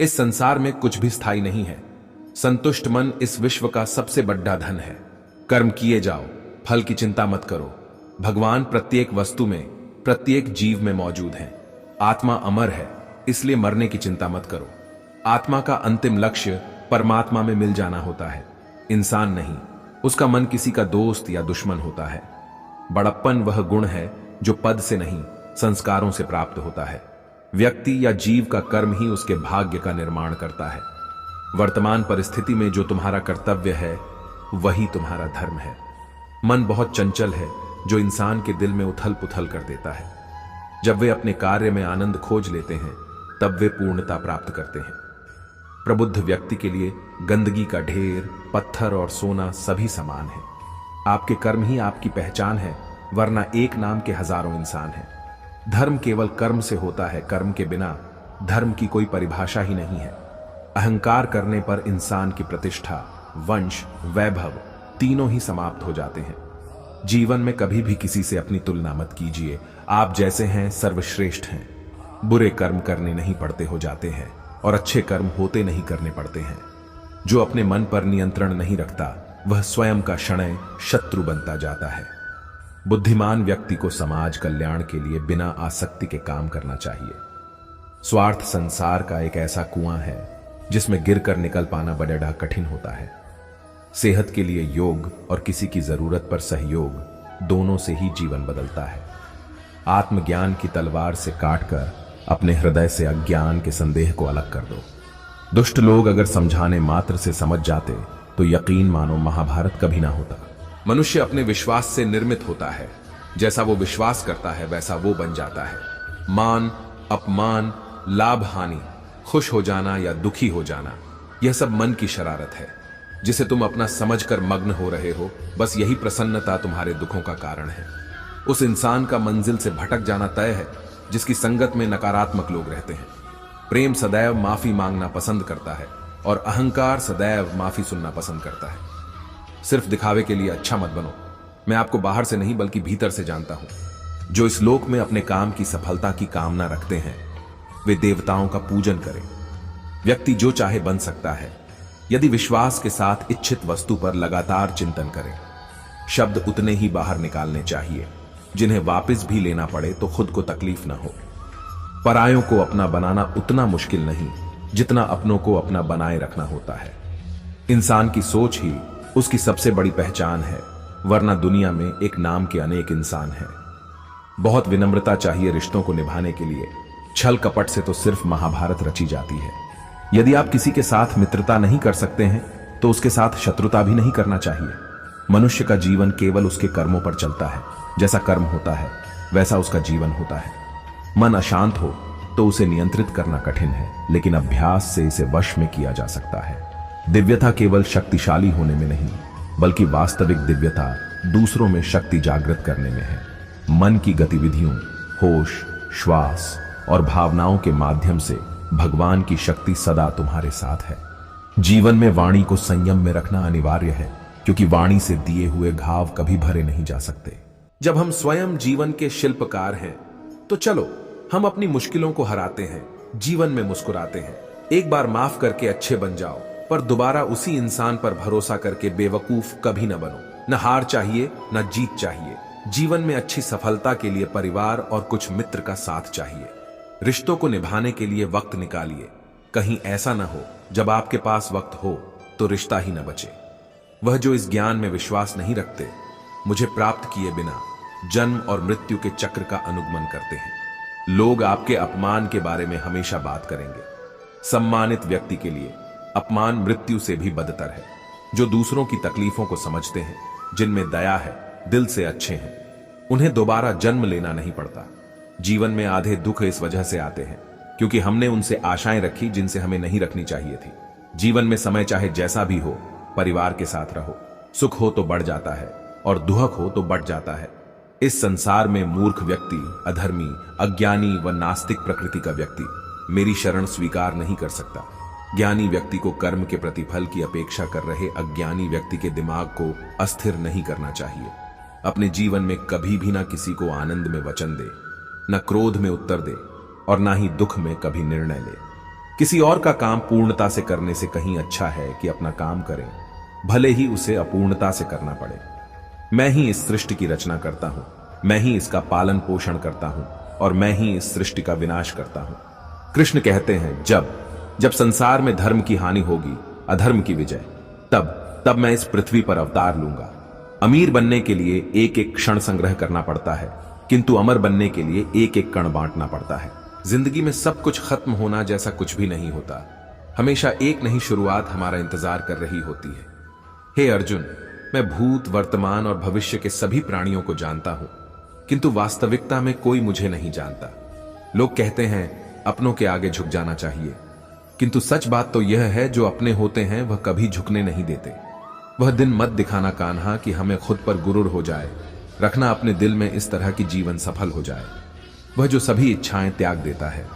इस संसार में कुछ भी स्थायी नहीं है। संतुष्ट मन इस विश्व का सबसे बड़ा धन है। कर्म किए जाओ, फल की चिंता मत करो। भगवान प्रत्येक वस्तु में, प्रत्येक जीव में मौजूद हैं। आत्मा अमर है, इसलिए मरने की चिंता मत करो। आत्मा का अंतिम लक्ष्य परमात्मा में मिल जाना होता है, इंसान नहीं। उसका मन किसी का दोस्त या दुश्मन होता है। बड़प्पन वह गुण है जो पद से नहीं, संस्कारों से प्राप्त होता है। व्यक्ति या जीव का कर्म ही उसके भाग्य का निर्माण करता है। वर्तमान परिस्थिति में जो तुम्हारा कर्तव्य है वही तुम्हारा धर्म है। मन बहुत चंचल है जो इंसान के दिल में उथल पुथल कर देता है। जब वे अपने कार्य में आनंद खोज लेते हैं तब वे पूर्णता प्राप्त करते हैं। प्रबुद्ध व्यक्ति के लिए गंदगी का ढेर, पत्थर और सोना सभी समान है। आपके कर्म ही आपकी पहचान है, वरना एक नाम के हजारों इंसान हैं। धर्म केवल कर्म से होता है, कर्म के बिना धर्म की कोई परिभाषा ही नहीं है। अहंकार करने पर इंसान की प्रतिष्ठा, वंश, वैभव तीनों ही समाप्त हो जाते हैं। जीवन में कभी भी किसी से अपनी तुलना मत कीजिए। आप जैसे हैं सर्वश्रेष्ठ हैं। बुरे कर्म करने नहीं पड़ते हो जाते हैं और अच्छे कर्म होते नहीं करने पड़ते हैं। जो अपने मन पर नियंत्रण नहीं रखता वह स्वयं का शणय शत्रु बनता जाता है। बुद्धिमान व्यक्ति को समाज कल्याण के लिए बिना आसक्ति के काम करना चाहिए। स्वार्थ संसार का एक ऐसा कुआं है जिसमें गिरकर निकल पाना बड़ा कठिन होता है। सेहत के लिए योग और किसी की जरूरत पर सहयोग, दोनों से ही जीवन बदलता है। आत्मज्ञान की तलवार से काटकर अपने हृदय से अज्ञान के संदेह को अलग कर दो। दुष्ट लोग अगर समझाने मात्र से समझ जाते तो यकीन मानो महाभारत कभी ना होता। मनुष्य अपने विश्वास से निर्मित होता है। जैसा वो विश्वास करता है वैसा वो बन जाता है। मान, अपमान, लाभ हानि, खुश हो जाना या दुखी हो जाना, यह सब मन की शरारत है जिसे तुम अपना समझकर मग्न हो रहे हो। बस यही प्रसन्नता तुम्हारे दुखों का कारण है। उस इंसान का मंजिल से भटक जाना तय है जिसकी संगत में नकारात्मक लोग रहते हैं। प्रेम सदैव माफी मांगना पसंद करता है और अहंकार सदैव माफी सुनना पसंद करता है। सिर्फ दिखावे के लिए अच्छा मत बनो। मैं आपको बाहर से नहीं बल्कि भीतर से जानता हूं। जो इस लोक में अपने काम की सफलता की कामना रखते हैं वे देवताओं का पूजन करें। व्यक्ति जो चाहे बन सकता है यदि विश्वास के साथ इच्छित वस्तु पर लगातार चिंतन करें। शब्द उतने ही बाहर निकालने चाहिए जिन्हें वापस भी लेना पड़े तो खुद को तकलीफ ना हो। परायों को अपना बनाना उतना मुश्किल नहीं जितना अपनों को अपना बनाए रखना होता है। इंसान की सोच ही उसकी सबसे बड़ी पहचान है, वरना दुनिया में एक नाम के अनेक इंसान हैं। बहुत विनम्रता चाहिए रिश्तों को निभाने के लिए। छल कपट से तो सिर्फ महाभारत रची जाती है। यदि आप किसी के साथ मित्रता नहीं कर सकते हैं तो उसके साथ शत्रुता भी नहीं करना चाहिए। मनुष्य का जीवन केवल उसके कर्मों पर चलता है। जैसा कर्म होता है वैसा उसका जीवन होता है। मन अशांत हो तो उसे नियंत्रित करना कठिन है, लेकिन अभ्यास से इसे वश में किया जा सकता है। दिव्यता केवल शक्तिशाली होने में नहीं बल्कि वास्तविक दिव्यता दूसरों में शक्ति जागृत करने में है। मन की गतिविधियों, होश, श्वास और भावनाओं के माध्यम से भगवान की शक्ति सदा तुम्हारे साथ है। जीवन में वाणी को संयम में रखना अनिवार्य है, क्योंकि वाणी से दिए हुए घाव कभी भरे नहीं जा सकते। जब हम स्वयं जीवन के शिल्पकार हैं तो चलो हम अपनी मुश्किलों को हराते हैं, जीवन में मुस्कुराते हैं। एक बार माफ करके अच्छे बन जाओ, पर दोबारा उसी इंसान पर भरोसा करके बेवकूफ कभी न बनो। न हार चाहिए न जीत चाहिए। जीवन में अच्छी सफलता के लिए परिवार और कुछ मित्र का साथ चाहिए। रिश्तों को निभाने के लिए वक्त निकालिए। कहीं ऐसा न हो जब आपके पास वक्त हो तो रिश्ता ही न बचे। वह जो इस ज्ञान में विश्वास नहीं रखते, मुझे प्राप्त किए बिना जन्म और मृत्यु के चक्र का अनुगमन करते हैं। लोग आपके अपमान के बारे में हमेशा बात करेंगे। सम्मानित व्यक्ति के लिए अपमान मृत्यु से भी बदतर है। जो दूसरों की तकलीफों को समझते हैं, जिनमें दया है, दिल से अच्छे हैं, उन्हें दोबारा जन्म लेना नहीं पड़ता। जीवन में आधे दुख इस वजह से आते हैं क्योंकि हमने उनसे आशाएं रखी जिनसे हमें नहीं रखनी चाहिए थी। जीवन में समय चाहे जैसा भी हो, परिवार के साथ रहो। सुख हो तो बढ़ जाता है और दुख हो तो बढ़ जाता है। इस संसार में मूर्ख व्यक्ति, अधर्मी, अज्ञानी व नास्तिक प्रकृति का व्यक्ति मेरी शरण स्वीकार नहीं कर सकता। ज्ञानी व्यक्ति को कर्म के प्रतिफल की अपेक्षा कर रहे अज्ञानी व्यक्ति के दिमाग को अस्थिर नहीं करना चाहिए। अपने जीवन में कभी भी ना किसी को आनंद में वचन दे, न क्रोध में उत्तर दे और ना ही दुख में कभी निर्णय ले। किसी और का काम पूर्णता से करने से कहीं अच्छा है कि अपना काम करें, भले ही उसे अपूर्णता से करना पड़े। मैं ही इस सृष्टि की रचना करता हूं, मैं ही इसका पालन पोषण करता हूं और मैं ही इस सृष्टि का विनाश करता हूं। कृष्ण कहते हैं, जब संसार में धर्म की हानि होगी, अधर्म की विजय, तब मैं इस पृथ्वी पर अवतार लूंगा। अमीर बनने के लिए एक एक क्षण संग्रह करना पड़ता है, किंतु अमर बनने के लिए एक एक कण बांटना पड़ता है। जिंदगी में सब कुछ खत्म होना जैसा कुछ भी नहीं होता। हमेशा एक नई शुरुआत हमारा इंतजार कर रही होती है। हे अर्जुन, मैं भूत, वर्तमान और भविष्य के सभी प्राणियों को जानता हूं, किंतु वास्तविकता में कोई मुझे नहीं जानता। लोग कहते हैं अपनों के आगे झुक जाना चाहिए, किंतु सच बात तो यह है, जो अपने होते हैं वह कभी झुकने नहीं देते। वह दिन मत दिखाना कान्हा कि हमें खुद पर गुरूर हो जाए। रखना अपने दिल में इस तरह की जीवन सफल हो जाए। वह जो सभी इच्छाएं त्याग देता है,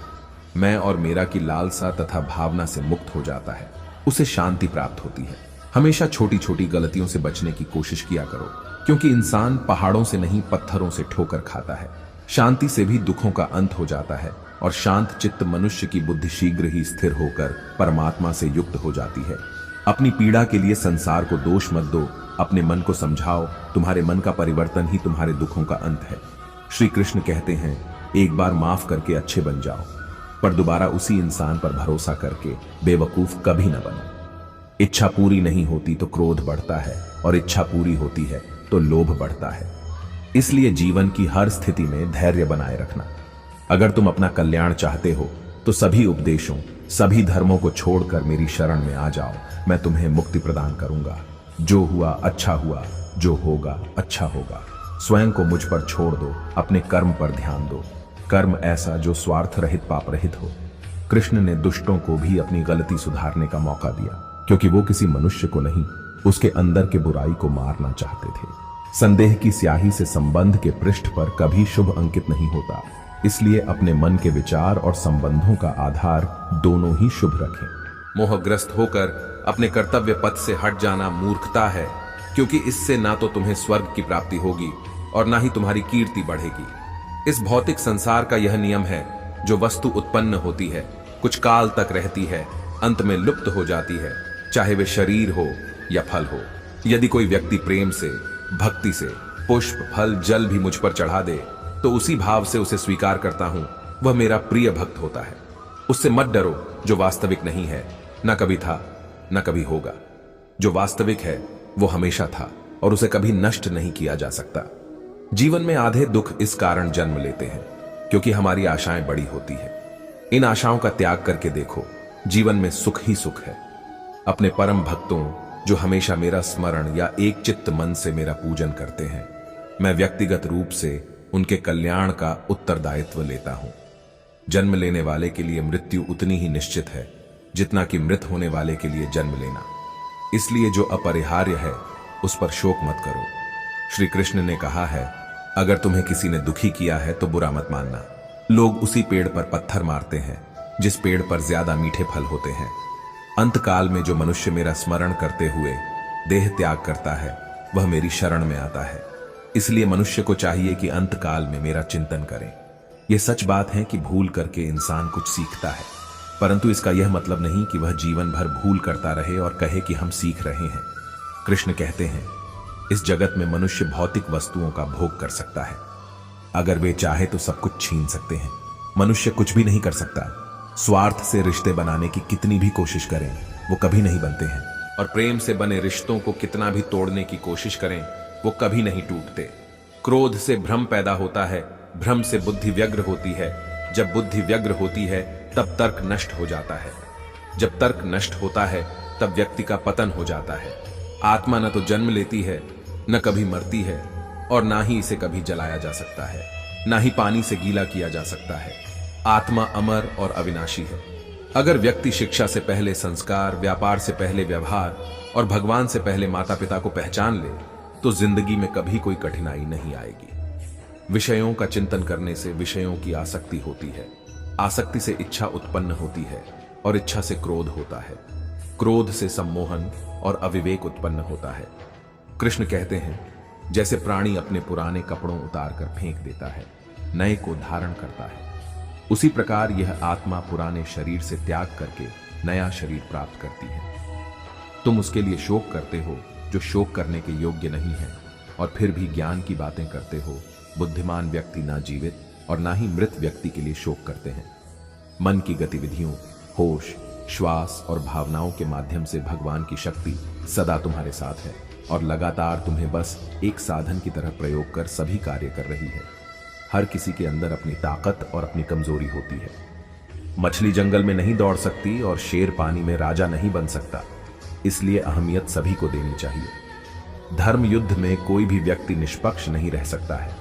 मैं और मेरा की लालसा तथा भावना से मुक्त हो जाता है, उसे शांति प्राप्त होती है। हमेशा छोटी छोटी गलतियों से बचने की कोशिश किया करो, क्योंकि इंसान पहाड़ों से नहीं पत्थरों से ठोकर खाता है। शांति से भी दुखों का अंत हो जाता है और शांत चित्त मनुष्य की बुद्धि शीघ्र ही स्थिर होकर परमात्मा से युक्त हो जाती है। अपनी पीड़ा के लिए संसार को दोष मत दो, अपने मन को समझाओ। तुम्हारे मन का परिवर्तन ही तुम्हारे दुखों का अंत है। श्री कृष्ण कहते हैं, एक बार माफ करके अच्छे बन जाओ, पर दोबारा उसी इंसान पर भरोसा करके बेवकूफ कभी न बनो। इच्छा पूरी नहीं होती तो क्रोध बढ़ता है और इच्छा पूरी होती है तो लोभ बढ़ता है। इसलिए जीवन की हर स्थिति में धैर्य बनाए रखना। अगर तुम अपना कल्याण चाहते हो तो सभी उपदेशों, सभी धर्मों को छोड़कर मेरी शरण में आ जाओ। मैं तुम्हें मुक्ति प्रदान करूंगा। जो हुआ अच्छा हुआ, जो होगा अच्छा होगा। स्वयं को मुझ पर छोड़ दो, अपने कर्म पर ध्यान दो। कर्म ऐसा जो स्वार्थ रहित, पाप रहित हो। कृष्ण ने दुष्टों को भी अपनी गलती सुधारने का मौका दिया, क्योंकि वो किसी मनुष्य को नहीं, उसके अंदर के बुराई को मारना चाहते थे। संदेह की स्याही से संबंध के पृष्ठ पर कभी शुभ अंकित नहीं होता। इसलिए अपने मन के विचार और संबंधों का आधार दोनों ही शुभ रखें। मोहग्रस्त होकर अपने कर्तव्य पथ से हट जाना मूर्खता है, क्योंकि इससे ना तो तुम्हें स्वर्ग की प्राप्ति होगी और ना ही तुम्हारी कीर्ति बढ़ेगी। इस भौतिक संसार का यह नियम है, जो वस्तु उत्पन्न होती है, कुछ काल तक रहती है, अंत में लुप्त हो जाती है, चाहे वे शरीर हो या फल हो। यदि कोई व्यक्ति प्रेम से, भक्ति से पुष्प, फल, जल भी मुझ पर चढ़ा दे, तो उसी भाव से उसे स्वीकार करता हूं, वह मेरा प्रिय भक्त होता है। उससे मत डरो, जो वास्तविक नहीं है, न कभी था न कभी होगा। जो वास्तविक है वो हमेशा था और उसे कभी नष्ट नहीं किया जा सकता। जीवन में आधे दुख इस कारण जन्म लेते हैं, क्योंकि हमारी आशाएं बड़ी होती है। इन आशाओं का त्याग करके देखो, जीवन में सुख ही सुख है। अपने परम भक्तों, जो हमेशा मेरा स्मरण या एक चित्त मन से मेरा पूजन करते हैं, मैं व्यक्तिगत रूप से उनके कल्याण का उत्तरदायित्व लेता हूं। जन्म लेने वाले के लिए मृत्यु उतनी ही निश्चित है जितना कि मृत होने वाले के लिए जन्म लेना। इसलिए जो अपरिहार्य है उस पर शोक मत करो। श्री कृष्ण ने कहा है, अगर तुम्हें किसी ने दुखी किया है तो बुरा मत मानना। लोग उसी पेड़ पर पत्थर मारते हैं जिस पेड़ पर ज्यादा मीठे फल होते हैं। अंतकाल में जो मनुष्य मेरा स्मरण करते हुए देह त्याग करता है, वह मेरी शरण में आता है। इसलिए मनुष्य को चाहिए कि अंतकाल में मेरा चिंतन करें। यह सच बात है कि भूल करके इंसान कुछ सीखता है, परंतु इसका यह मतलब नहीं कि वह जीवन भर भूल करता रहे और कहे कि हम सीख रहे हैं। कृष्ण कहते हैं, इस जगत में मनुष्य भौतिक वस्तुओं का भोग कर सकता है। अगर वे चाहे तो सब कुछ छीन सकते हैं। मनुष्य कुछ भी नहीं कर सकता। स्वार्थ से रिश्ते बनाने की कितनी भी कोशिश करें, वो कभी नहीं बनते हैं। और प्रेम से बने रिश्तों को कितना भी तोड़ने की कोशिश करें, वो कभी नहीं टूटते। क्रोध से भ्रम पैदा होता है, भ्रम से बुद्धि व्यग्र होती है। जब बुद्धि व्यग्र होती है तब तर्क नष्ट हो जाता है। जब तर्क नष्ट होता है तब व्यक्ति का पतन हो जाता है। आत्मा न तो जन्म लेती है, न कभी मरती है, और ना ही इसे कभी जलाया जा सकता है, ना ही पानी से गीला किया जा सकता है। आत्मा अमर और अविनाशी है। अगर व्यक्ति शिक्षा से पहले संस्कार, व्यापार से पहले व्यवहार और भगवान से पहले माता पिता को पहचान ले, तो जिंदगी में कभी कोई कठिनाई नहीं आएगी। विषयों का चिंतन करने से विषयों की आसक्ति होती है। आसक्ति से इच्छा उत्पन्न होती है और इच्छा से क्रोध होता है। क्रोध से सम्मोहन और अविवेक उत्पन्न होता है। कृष्ण कहते हैं, जैसे प्राणी अपने पुराने कपड़ों उतार कर फेंक देता है, नए को धारण करता है, उसी प्रकार यह आत्मा पुराने शरीर से त्याग करके नया शरीर प्राप्त करती है। तुम उसके लिए शोक करते हो जो शोक करने के योग्य नहीं है, और फिर भी ज्ञान की बातें करते हो। बुद्धिमान व्यक्ति ना जीवित और ना ही मृत व्यक्ति के लिए शोक करते हैं। मन की गतिविधियों, होश, श्वास और भावनाओं के माध्यम से भगवान की शक्ति सदा तुम्हारे साथ है और लगातार तुम्हें बस एक साधन की तरह प्रयोग कर सभी कार्य कर रही है। हर किसी के अंदर अपनी ताकत और अपनी कमजोरी होती है। मछली जंगल में नहीं दौड़ सकती और शेर पानी में राजा नहीं बन सकता, इसलिए अहमियत सभी को देनी चाहिए। धर्म युद्ध में कोई भी व्यक्ति निष्पक्ष नहीं रह सकता है।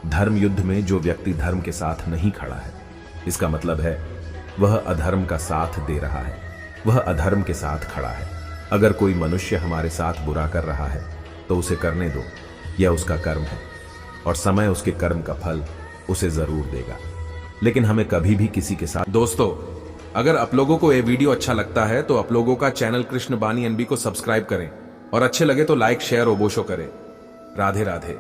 धर्म युद्ध में जो व्यक्ति धर्म के साथ नहीं खड़ा है, इसका मतलब है वह अधर्म का साथ दे रहा है, वह अधर्म के साथ खड़ा है। अगर कोई मनुष्य हमारे साथ बुरा कर रहा है तो उसे करने दो, यह उसका कर्म है और समय उसके कर्म का फल उसे जरूर देगा, लेकिन हमें कभी भी किसी के साथ। दोस्तों, अगर आप लोगों को यह वीडियो अच्छा लगता है तो आप लोगों का चैनल कृष्ण बानी एनबी को सब्सक्राइब करें और अच्छे लगे तो लाइक, शेयर और बोशो करें। राधे राधे।